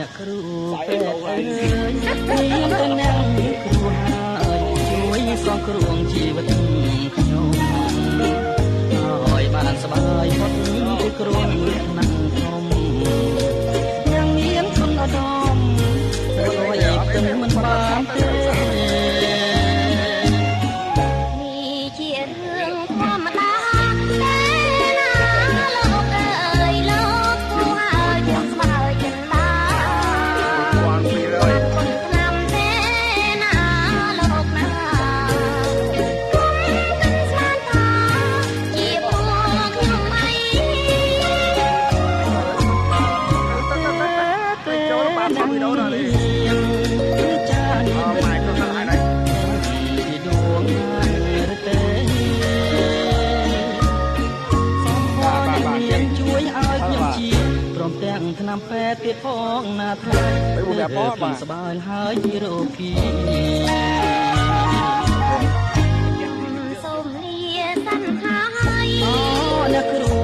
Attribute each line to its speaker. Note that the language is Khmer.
Speaker 1: អ្នកគ្រូពេទ្យអើយមានតែអ្នកគ្រូហើយជួយសងគ្រោះជីវិតខ្ញុំឲ្យបានសប្បាយផុតពីគ្រោះណាស់ខ្ញុំយ៉ាងមានគុណឧត្តមដោយគិតមិនបានទេនេះជារឿងធម្មតាតែណាលោកអើយលោកគួរឲ្យយើងស្មើចិនដាคนឆ្នាំទេណាលោកណាគុំទឹកស្មានថាជាពួកខ្ញុំអីចូលបានទៅវីដេអូណានេះចានម៉ែខ្លួនណាស់ហើយពីដួងរទេសំផងមានជួយឲ្យខ្ញុំជាព្រមទាំងថ្នាំពេទ្យទៀតផងណាថ្លៃខ្ញុំសប្បាយហើយពីរោគីសូមលាសន្តាហើយអូអ្នកគ្រូ